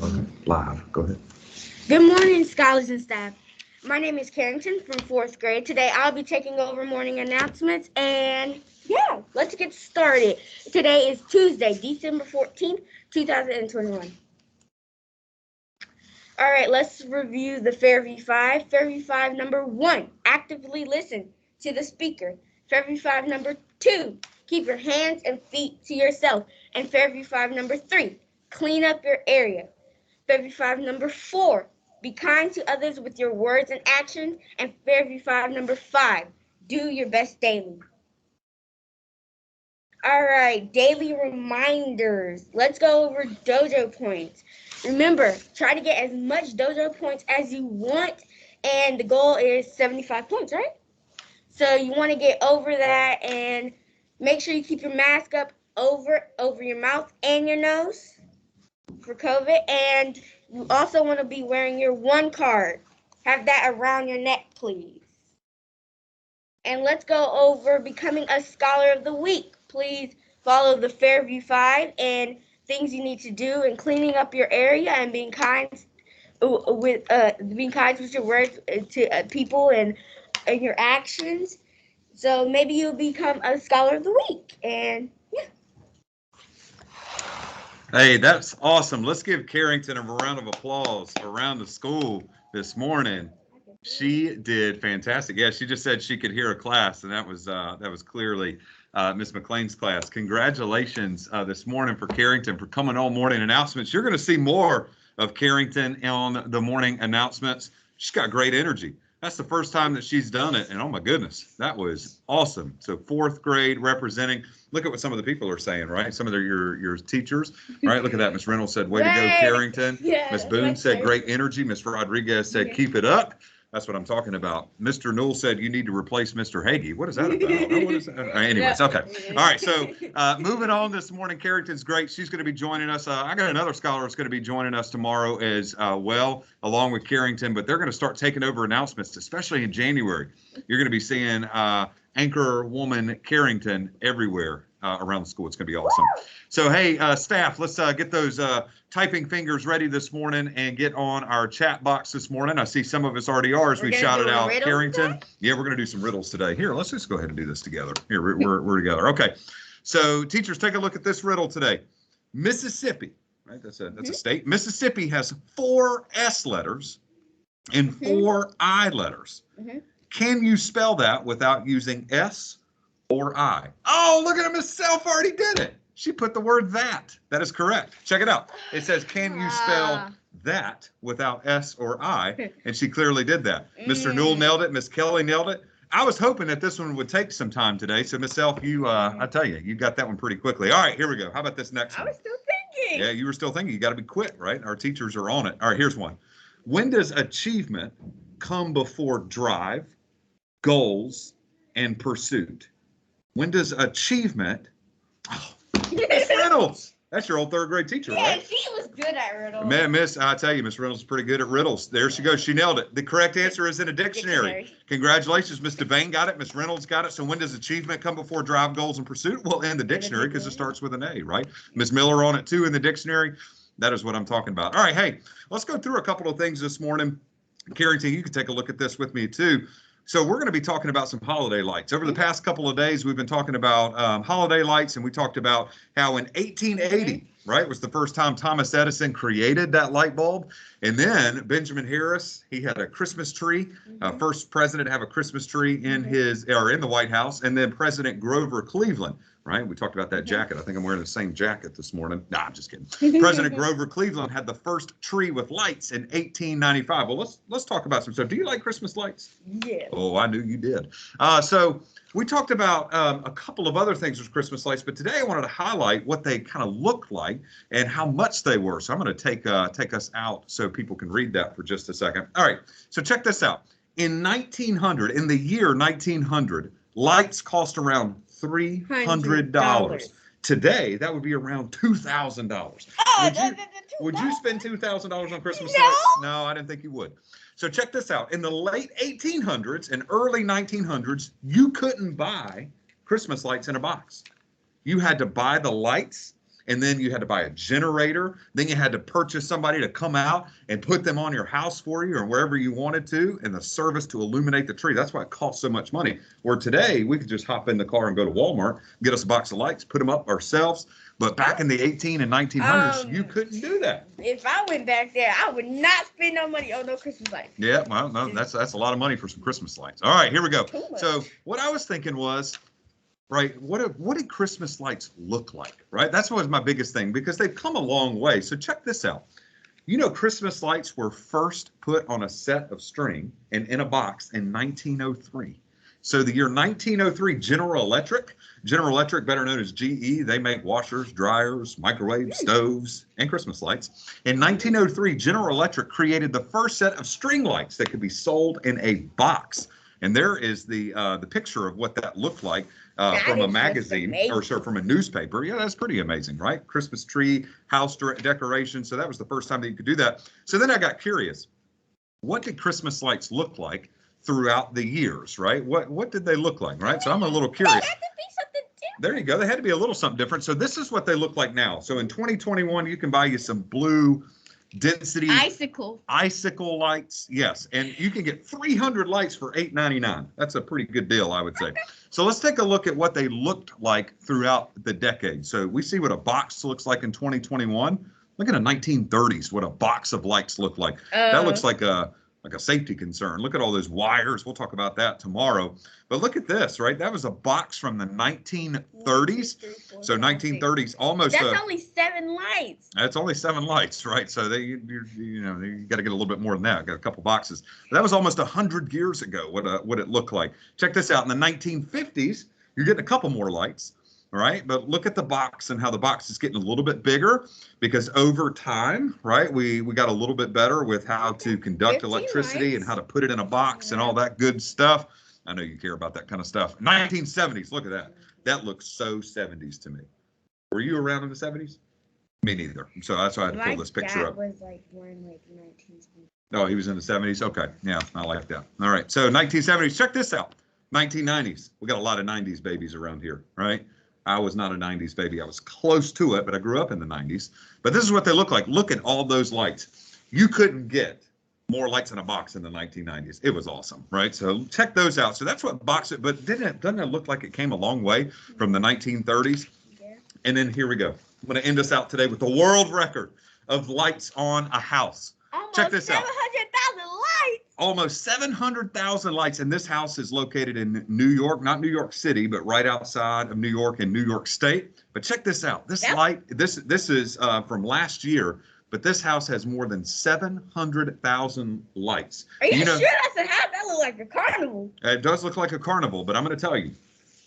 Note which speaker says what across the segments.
Speaker 1: Okay, live. Go ahead.
Speaker 2: Good morning, scholars and staff. My name is Carrington from 4th grade. Today I'll be taking over morning announcements, and yeah, let's get started. Today is Tuesday, December 14th, 2021. All right, let's review the Fairview 5. Fairview 5 number 1, actively listen to the speaker. Fairview 5 number 2, keep your hands and feet to yourself. And Fairview 5 number 3, clean up your area. Fairview 5 number 4, be kind to others with your words and actions. And Fairview 5 number 5, do your best daily. All right, daily reminders. Let's go over dojo points. Remember, try to get as much dojo points as you want, and the goal is 75 points, right? So you want to get over that, and make sure you keep your mask up over your mouth and your nose for COVID, and you also want to be wearing your 1 card. Have that around your neck, please. And let's go over becoming a Scholar of the Week. Please follow the Fairview 5 and things you need to do, and cleaning up your area and being kind with your words to people and your actions. So maybe you'll become a Scholar of the Week. And yeah.
Speaker 1: Hey, that's awesome. Let's give Carrington a round of applause around the school this morning. She did fantastic. Yeah, she just said she could hear a class, and that was clearly Miss McLean's class. Congratulations this morning for Carrington for coming on morning announcements. You're going to see more of Carrington on the morning announcements. She's got great energy. That's the first time that she's done it, and oh my goodness, that was awesome. So 4th grade representing. Look at what some of the people are saying, right? Some of your teachers, right? Look at that. Miss Reynolds said, "Way to go, Carrington."
Speaker 2: Yeah,
Speaker 1: Miss Boone said, "Great energy." Miss Rodriguez said, "Keep it up." That's what I'm talking about. Mr. Newell said you need to replace Mr. Hagee. What is that about? What is that? Anyways, okay. All right, so moving on this morning, Carrington's great. She's going to be joining us. I got another scholar that's going to be joining us tomorrow as well, along with Carrington, but they're going to start taking over announcements, especially in January. You're going to be seeing anchor woman Carrington everywhere around the school. It's going to be awesome. So, hey, staff, let's get those typing fingers ready this morning and get on our chat box this morning. I see some of us already are as we shouted out Carrington. Today? Yeah, we're going to do some riddles today. Here, let's just go ahead and do this together. Here, we're together. Okay. So, teachers, take a look at this riddle today. Mississippi, right? That's a state. Mississippi has 4 S letters and 4 I letters. Can you spell that without using S or I? Oh, look at it. Miss Self already did it. She put the word that. That is correct. Check it out. It says, can you spell that without S or I? And she clearly did that. Mr. Newell nailed it. Miss Kelly nailed it. I was hoping that this one would take some time today. So, Miss Self, I tell you, you got that one pretty quickly. All right, here we go. How about this next one?
Speaker 2: I was still thinking.
Speaker 1: Yeah, you were still thinking. You got to be quick, right? Our teachers are on it. All right, here's one. When does achievement come before drive, goals, and pursuit? When does achievement... Oh, Miss Reynolds, that's your old 3rd grade teacher, right?
Speaker 2: Yeah, she was good at riddles.
Speaker 1: Man, I tell you, Miss Reynolds is pretty good at riddles. There she goes. She nailed it. The correct answer is in a dictionary. Congratulations, Miss Devane got it. Miss Reynolds got it. So when does achievement come before drive, goals, and pursuit? Well, in the dictionary, because it starts with an A, right? Miss Miller on it too in the dictionary. That is what I'm talking about. All right, hey, let's go through a couple of things this morning. Carrington, you can take a look at this with me too. So we're going to be talking about some holiday lights. Over the past couple of days, we've been talking about holiday lights, and we talked about how in 1880, right, was the first time Thomas Edison created that light bulb. And then Benjamin Harris, he had a Christmas tree, first president to have a Christmas tree in the White House, and then President Grover Cleveland. Right? We talked about that jacket. I think I'm wearing the same jacket this morning. Nah, I'm just kidding. President Grover Cleveland had the first tree with lights in 1895. Well, let's talk about some stuff. Do you like Christmas lights?
Speaker 2: Yeah.
Speaker 1: Oh, I knew you did. So we talked about a couple of other things with Christmas lights, but today I wanted to highlight what they kind of looked like and how much they were. So I'm going to take us out so people can read that for just a second. All right. So check this out. In the year 1900, lights cost around $300. Today, that would be around $2,000. Would you spend $2,000 on Christmas lights? No, I didn't think you would. So check this out. In the late 1800s and early 1900s, you couldn't buy Christmas lights in a box. You had to buy the lights, and then you had to buy a generator. Then you had to purchase somebody to come out and put them on your house for you or wherever you wanted to, and the service to illuminate the tree. That's why it costs so much money. Where today, we could just hop in the car and go to Walmart, get us a box of lights, put them up ourselves. But back in the 18 and 1900s, you couldn't do that.
Speaker 2: If I went back there, I would not spend no money on no Christmas lights.
Speaker 1: Yeah, well, no, that's a lot of money for some Christmas lights. All right, here we go. So what I was thinking was, right, what did Christmas lights look like, right? That's what was my biggest thing, because they've come a long way. So check this out. You know, Christmas lights were first put on a set of string and in a box in 1903. So the year 1903, General Electric, better known as GE, they make washers, dryers, microwaves, stoves, and Christmas lights. In 1903, General Electric created the first set of string lights that could be sold in a box. And there is the picture of what that looked like from a magazine, or sorry, from a newspaper. Yeah, that's pretty amazing, right? Christmas tree, house decoration. So that was the first time that you could do that. So then I got curious. What did Christmas lights look like throughout the years, right? What did they look like, right? So I'm a little curious.
Speaker 2: They had to be something different.
Speaker 1: There you go. They had to be a little something different. So this is what they look like now. So in 2021, you can buy you some blue density icicle lights. Yes, and you can get 300 lights for $8.99. That's a pretty good deal, I would say. So let's take a look at what they looked like throughout the decade. So we see what a box looks like in 2021. Look at the 1930s, what a box of lights looked like. That looks like a safety concern. Look at all those wires. We'll talk about that tomorrow. But look at this, right? That was a box from the 1930s. So 1930s, almost.
Speaker 2: That's only 7 lights.
Speaker 1: That's only 7 lights, right? So you got to get a little bit more than that. Got a couple boxes. But that was almost 100 years ago. What it looked like. Check this out. In the 1950s, you're getting a couple more lights. All right, but look at the box and how the box is getting a little bit bigger, because over time, right, we got a little bit better with how to conduct electricity and how to put it in a box and all that good stuff. I know you care about that kind of stuff. 1970s, look at that. That looks so 70s to me. Were you around in the 70s? Me neither. So that's why I had to pull this picture up.
Speaker 2: Was like born like 1970s.
Speaker 1: Oh, he was in the 70s? Okay, yeah, I like that. All right, so 1970s, check this out. 1990s, we got a lot of 90s babies around here, right? I was not a 90s baby. I was close to it, but I grew up in the 90s. But this is what they look like. Look at all those lights. You couldn't get more lights in a box in the 1990s. It was awesome, right? So check those out. So that's what box it, but doesn't it look like it came a long way from the 1930s? Yeah. And then here we go. I'm going to end us out today with the world record of lights on a house.
Speaker 2: Almost
Speaker 1: check this out.
Speaker 2: 700,000 lights.
Speaker 1: Almost 700,000 lights, and this house is located in New York, not New York City, but right outside of New York in New York State. But check this out. This light, this is from last year, but this house has more than 700,000 lights.
Speaker 2: Are you sure that's a house? That looks like a carnival.
Speaker 1: It does look like a carnival, but I'm going to tell you,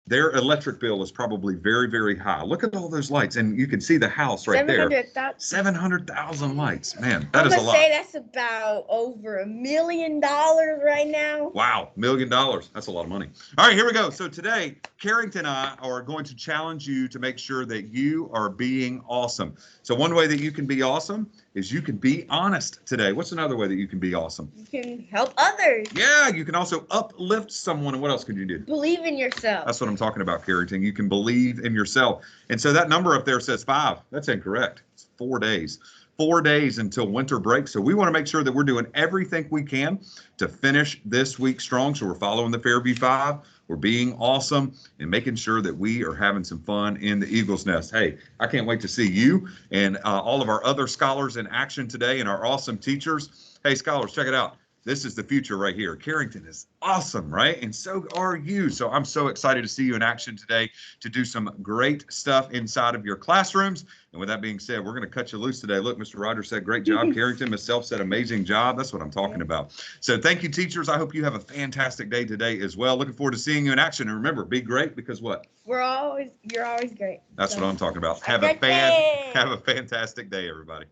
Speaker 1: their electric bill is probably very, very high. Look at all those lights, and you can see the house right there. 700,000 lights. Man, that is a lot.
Speaker 2: I'm going to say that's about over $1 million right now.
Speaker 1: Wow, $1 million. That's a lot of money. All right, here we go. So today, Carrington and I are going to challenge you to make sure that you are being awesome. So one way that you can be awesome is you can be honest today. What's another way that you can be awesome?
Speaker 2: You can help others.
Speaker 1: Yeah, you can also uplift someone. And what else can you do?
Speaker 2: Believe in yourself.
Speaker 1: That's what I'm talking about, Carrington. You can believe in yourself. And so that number up there says 5. That's incorrect. It's 4 days. 4 days until winter break. So we want to make sure that we're doing everything we can to finish this week strong. So we're following the Fairview 5. We're being awesome and making sure that we are having some fun in the Eagle's Nest. Hey, I can't wait to see you and all of our other scholars in action today and our awesome teachers. Hey, scholars, check it out. This is the future right here. Carrington is awesome, right? And so are you. So I'm so excited to see you in action today to do some great stuff inside of your classrooms. And with that being said, we're going to cut you loose today. Look, Mr. Rogers said, great job. Carrington, Ms. Self said, amazing job. That's what I'm talking about. So thank you, teachers. I hope you have a fantastic day today as well. Looking forward to seeing you in action. And remember, be great, because what? You're always great. That's what I'm talking about. Have a fantastic day, everybody.